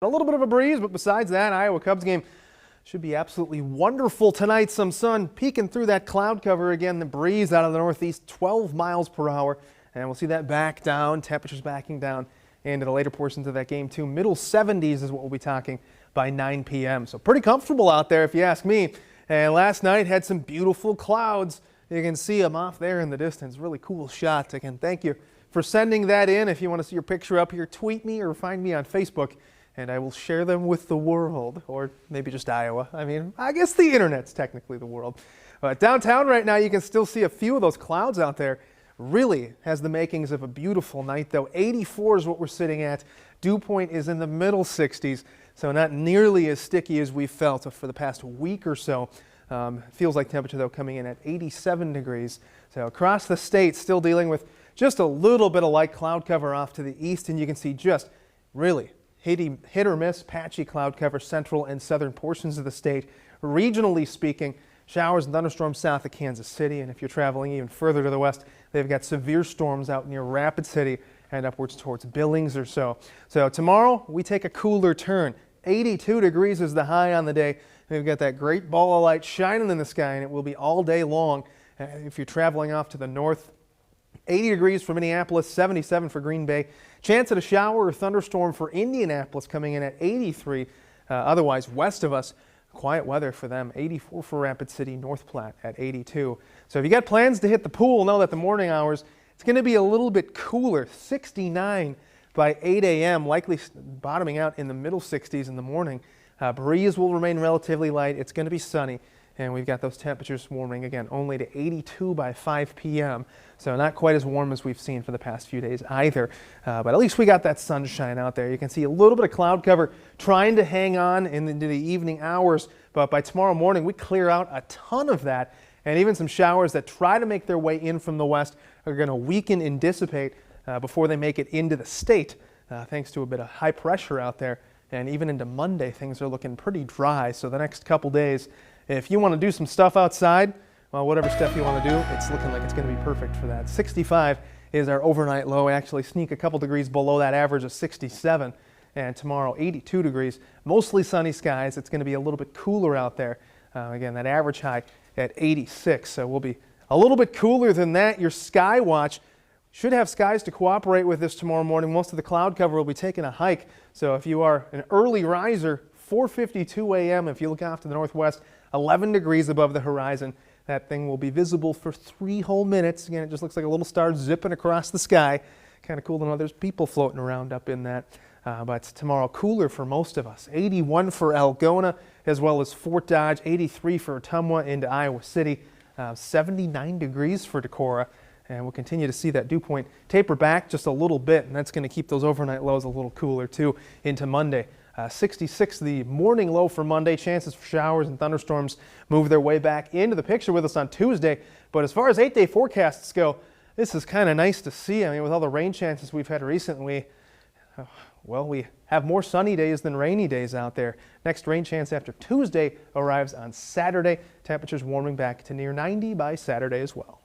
A little bit of a breeze, but besides that, Iowa Cubs game should be absolutely wonderful tonight. Some sun peeking through that cloud cover again. The breeze out of the northeast, 12 miles per hour. And we'll see that back down, temperatures backing down into the later portions of that game too. Middle 70s is what we'll be talking by 9 p.m. So pretty comfortable out there if you ask me. And last night had some beautiful clouds. You can see them off there in the distance. Really cool shot. Again, thank you for sending that in. If you want to see your picture up here, tweet me or find me on Facebook, and I will share them with the world, or maybe just Iowa. I mean, I guess the internet's technically the world. But downtown right now, you can still see a few of those clouds out there. Really has the makings of a beautiful night, though. 84 is what we're sitting at. Dew point is in the middle 60s, so not nearly as sticky as we've felt for the past week or so. Feels like temperature, though, coming in at 87 degrees. So across the state, still dealing with just a little bit of light cloud cover off to the east, and you can see just really hit or miss patchy cloud cover central and southern portions of the state. Regionally speaking, showers and thunderstorms south of Kansas City, and if you're traveling even further to the west, they've got severe storms out near Rapid City and upwards towards Billings or so. So tomorrow we take a cooler turn. 82 degrees is the high on the day. We've got that great ball of light shining in the sky, and it will be all day long. If you're traveling off to the north, 80 degrees for Minneapolis, 77 for Green Bay. Chance at a shower or thunderstorm for Indianapolis coming in at 83. Otherwise, west of us, quiet weather for them. 84 for Rapid City, North Platte at 82. So if you got plans to hit the pool, know that the morning hours, it's going to be a little bit cooler. 69 by 8 a.m., likely bottoming out in the middle 60s in the morning. Breeze will remain relatively light. It's going to be sunny. And we've got those temperatures warming again only to 82 by 5 p.m. So not quite as warm as we've seen for the past few days either. But at least we got that sunshine out there. You can see a little bit of cloud cover trying to hang on into the evening hours. But by tomorrow morning, we clear out a ton of that. And even some showers that try to make their way in from the west are going to weaken and dissipate before they make it into the state, thanks to a bit of high pressure out there. And even into Monday, things are looking pretty dry. So the next couple days, if you want to do some stuff outside, well, whatever stuff you want to do, it's looking like it's going to be perfect for that. 65 is our overnight low. We actually sneak a couple degrees below that average of 67. And tomorrow, 82 degrees. Mostly sunny skies. It's going to be a little bit cooler out there. Again, that average high at 86. So we'll be a little bit cooler than that. Your sky watch should have skies to cooperate with this tomorrow morning. Most of the cloud cover will be taking a hike. So if you are an early riser, 4:52 a.m. if you look off to the northwest, 11 degrees above the horizon. That thing will be visible for 3 whole minutes. Again, it just looks like a little star zipping across the sky. Kind of cool to know there's people floating around up in that. But tomorrow, cooler for most of us. 81 for Algona, as well as Fort Dodge. 83 for Ottumwa into Iowa City. 79 degrees for Decorah. And we'll continue to see that dew point taper back just a little bit, and that's going to keep those overnight lows a little cooler too into Monday. 66 the morning low for Monday. Chances for showers and thunderstorms move their way back into the picture with us on Tuesday. But as far as 8-day forecasts go, this is kind of nice to see. I mean, with all the rain chances we've had recently, well, we have more sunny days than rainy days out there. Next rain chance after Tuesday arrives on Saturday. Temperatures warming back to near 90 by Saturday as well.